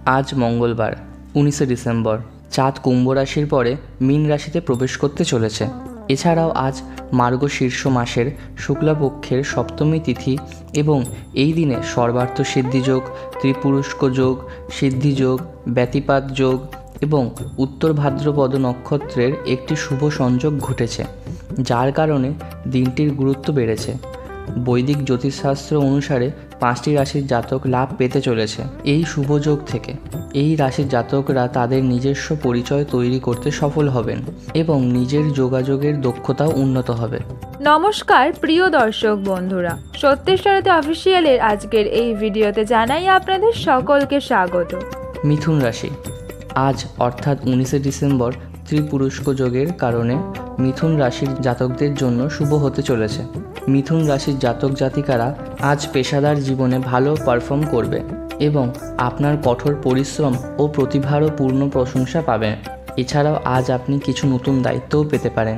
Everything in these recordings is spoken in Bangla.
আজ মঙ্গলবার 19শে ডিসেম্বর। চাঁদ কুম্ভ রাশির পরে মীন রাশিতে প্রবেশ করতে চলেছে। এছাড়াও আজ মার্গশীর্ষ মাসের শুক্লাপক্ষের সপ্তমী তিথি এবং এই দিনে সর্বার্থ সিদ্ধিযোগ, ত্রিপুরুষ্ক যোগ, সিদ্ধিযোগ, ব্যতিপাত যোগ এবং উত্তর ভাদ্রপদ নক্ষত্রের একটি শুভ সংযোগ ঘটেছে, যার কারণে দিনটির গুরুত্ব বেড়েছে। বৈদিক জ্যোতিষশাস্ত্র অনুসারে 5টি রাশির জাতক লাভ পেতে চলেছে এই শুভ যোগ থেকে। এই রাশির জাতকরা তাদের নিজস্ব পরিচয় তৈরি করতে সফল হবেন এবং নিজের যোগাযোগের দক্ষতাও উন্নত হবে। নমস্কার প্রিয় দর্শক বন্ধুরা, সত্যের সারথি অফিসিয়ালের আজকের এই ভিডিওতে জানাই আপনাদের সকলকে স্বাগত। মিথুন রাশি। আজ অর্থাৎ 19শে ডিসেম্বর ত্রিপুরুষ্ক যোগের কারণে মিথুন রাশির জাতকদের জন্য শুভ হতে চলেছে। মিথুন রাশির জাতক জাতিকারা আজ পেশাদার জীবনে ভালো পারফর্ম করবে এবং আপনার কঠোর পরিশ্রম ও প্রতিভারও পূর্ণ প্রশংসা পাবেন। এছাড়াও আজ আপনি কিছু নতুন দায়িত্বও পেতে পারেন।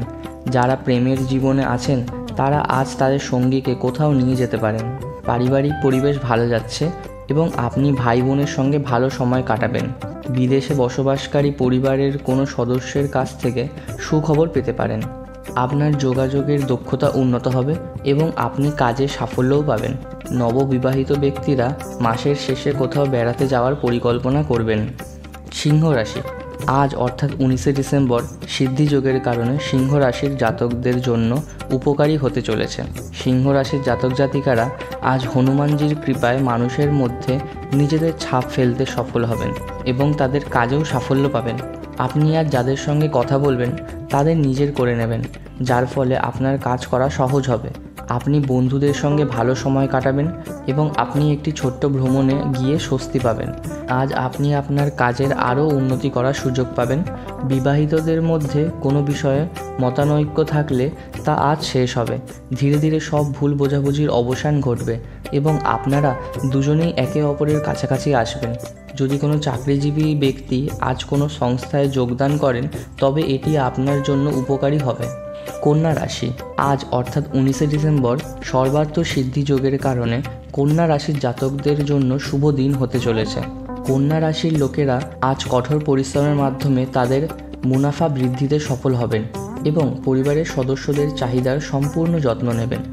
যারা প্রেমের জীবনে আছেন তারা আজ তাদের সঙ্গীকে কোথাও নিয়ে যেতে পারেন। পারিবারিক পরিবেশ ভালো যাচ্ছে এবং আপনি ভাই বোনের সঙ্গে ভালো সময় কাটাবেন। বিদেশে বসবাসকারী পরিবারের কোনো সদস্যের কাছ থেকে সুখবর পেতে পারেন। আপনার যোগাযোগের দক্ষতা উন্নত হবে এবং আপনি কাজে সাফল্যও পাবেন। নববিবাহিত ব্যক্তিরা মাসের শেষে কোথাও বেড়াতে যাওয়ার পরিকল্পনা করবেন। সিংহ রাশি। আজ অর্থাৎ 19শে ডিসেম্বর সিদ্ধিযোগের কারণে সিংহ রাশির জাতকদের জন্য উপকারী হতে চলেছে। সিংহ রাশির জাতক জাতিকারা আজ হনুমানজির কৃপায় মানুষের মধ্যে নিজেদের ছাপ ফেলতে সফল হবেন এবং তাদের কাজেও সাফল্য পাবেন। আপনি আজ যাদের সঙ্গে কথা বলবেন তাদের নিজের করে নেবেন, যার ফলে আপনার কাজ করা সহজ হবে। আপনি বন্ধুদের সঙ্গে ভালো সময় কাটাবেন এবং আপনি একটি ছোট্ট ভ্রমণে গিয়ে স্বস্তি পাবেন। আজ আপনি আপনার কাজের আরও উন্নতি করার সুযোগ পাবেন। বিবাহিতদের মধ্যে কোনো বিষয়ে মতানৈক্য থাকলে তা আজ শেষ হবে। ধীরে ধীরে সব ভুল বোঝাবুঝির অবসান ঘটবে এবং আপনারা দুজনেই একে অপরের কাছাকাছি আসবেন। যদি কোনো চাকরিজীবী ব্যক্তি আজ কোনো সংস্থায় যোগদান করেন তবে এটি আপনার জন্য উপকারী হবে। কন্যা রাশি। আজ অর্থাৎ 19শে ডিসেম্বর সর্বার্থ সিদ্ধিযোগের কারণে কন্যা রাশির জাতকদের জন্য শুভ দিন হতে চলেছে। কন্যা রাশির লোকেরা আজ কঠোর পরিশ্রমের মাধ্যমে তাদের মুনাফা বৃদ্ধিতে সফল হবেন এবং পরিবারের সদস্যদের চাহিদার সম্পূর্ণ যত্ন নেবেন।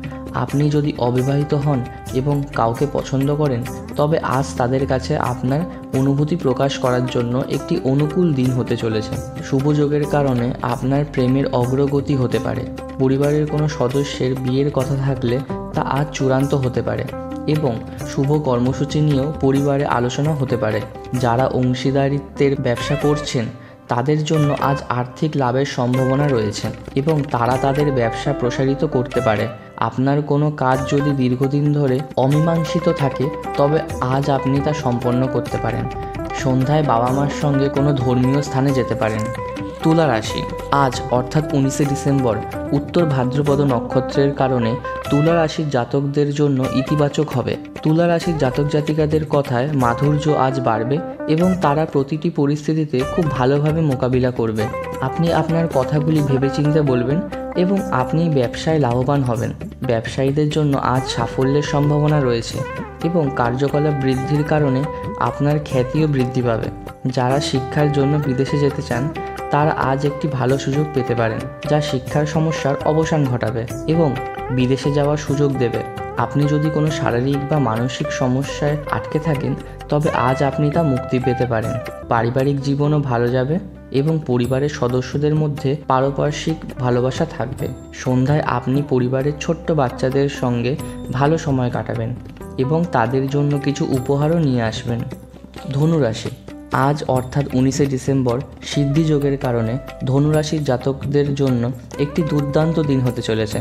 আপনি যদি অবিবাহিত হন এবং কাউকে পছন্দ করেন তবে আজ তাদের কাছে আপনার অনুভূতি প্রকাশ করার জন্য একটি অনুকূল দিন হতে চলেছে। শুভ যোগের কারণে আপনার প্রেমের অগ্রগতি হতে পারে। পরিবারের কোনো সদস্যের বিয়ের কথা থাকলে তা আজ চূড়ান্ত হতে পারে এবং শুভ কর্মসূচি নিয়েও পরিবারে আলোচনা হতে পারে। যারা অংশীদারিত্বের ব্যবসা করছেন তাদের জন্য আজ আর্থিক লাভের সম্ভাবনা রয়েছে এবং তারা তাদের ব্যবসা প্রসারিত করতে পারে। আপনার কোনো কাজ যদি দীর্ঘদিন ধরে অমীমাংসিত থাকে তবে আজ আপনি তা সম্পন্ন করতে পারেন। সন্ধ্যায় বাবা মার সঙ্গে কোনো ধর্মীয় স্থানে যেতে পারেন। তুলা রাশি। আজ অর্থাৎ 19শে ডিসেম্বর উত্তর ভাদ্রপদ নক্ষত্রের কারণে তুলা রাশির জাতকদের জন্য ইতিবাচক হবে। তুলা রাশির জাতক জাতিকাদের কথায় মাধুর্য আজ বাড়বে এবং তারা প্রতিটি পরিস্থিতিতে খুব ভালোভাবে মোকাবিলা করবে। আপনি আপনার কথাগুলি ভেবেচিন্তে বলবেন এবং আপনি ব্যবসায় লাভবান হবেন। ব্যবসায়ীদের জন্য আজ সাফল্যের সম্ভাবনা রয়েছে এবং কার্যকলাপ বৃদ্ধির কারণে আপনার খ্যাতিও বৃদ্ধি পাবে। যারা শিক্ষার জন্য বিদেশে যেতে চান তারা আজ একটি ভালো সুযোগ পেতে পারেন, যা শিক্ষার সমস্যার অবসান ঘটাবে এবং বিদেশে যাওয়ার সুযোগ দেবে। আপনি যদি কোনো শারীরিক বা মানসিক সমস্যায় আটকে থাকেন তবে আজ আপনি তা মুক্তি পেতে পারেন। পারিবারিক জীবনও ভালো যাবে এবং পরিবারের সদস্যদের মধ্যে পারস্পরিক ভালোবাসা থাকবে। সন্ধ্যায় আপনি পরিবারের ছোট্ট বাচ্চাদের সঙ্গে ভালো সময় কাটাবেন এবং তাদের জন্য কিছু উপহারও নিয়ে আসবেন। ধনুরাশি। আজ অর্থাৎ 19শে ডিসেম্বর সিদ্ধিযোগের কারণে ধনুরাশির জাতকদের জন্য একটি দুর্দান্ত দিন হতে চলেছে।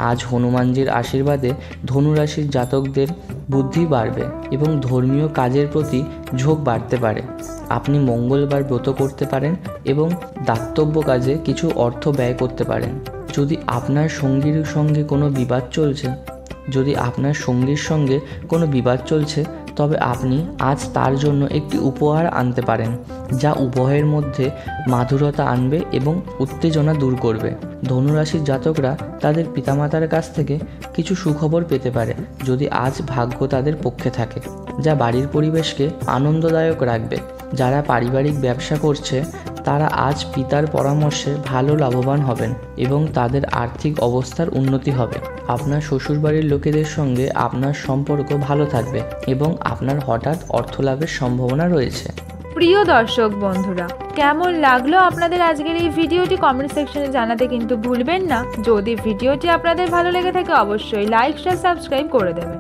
আজ হনুমানজির আশীর্বাদে ধনুরাশির জাতকদের বুদ্ধি বাড়বে এবং ধর্মীয় কাজের প্রতি ঝোঁক বাড়তে পারে। আপনি মঙ্গলবার ব্রত করতে পারেন এবং দাতব্য কাজে কিছু অর্থ ব্যয় করতে পারেন। যদি আপনার সঙ্গীর সঙ্গে কোনো বিবাদ চলছে তবে আপনি আজ তার জন্য একটি উপহার আনতে পারেন, যা উভয়ের মধ্যে মাধুরতা আনবে এবং উত্তেজনা দূর করবে। ধনুরাশির জাতকরা তাদের পিতামাতার কাছ থেকে কিছু সুখবর পেতে পারে যদি আজ ভাগ্য তাদের পক্ষে থাকে, যা বাড়ির পরিবেশকে আনন্দদায়ক রাখবে। যারা পারিবারিক ব্যবসা করছে তারা আজ পিতার পরামর্শে ভালো লাভবান হবেন এবং তাদের আর্থিক অবস্থার উন্নতি হবে। আপনার শ্বশুরবাড়ির লোকেদের সঙ্গে আপনার সম্পর্ক ভালো থাকবে এবং আপনার হঠাৎ অর্থলাভের সম্ভাবনা রয়েছে। প্রিয় দর্শক বন্ধুরা, কেমন লাগলো আপনাদের আজকের এই ভিডিওটি কমেন্ট সেকশনে জানাতে কিন্তু ভুলবেন না। যদি ভিডিওটি আপনাদের ভালো লেগে থাকে অবশ্যই লাইক শেয়ার সাবস্ক্রাইব করে দেবেন।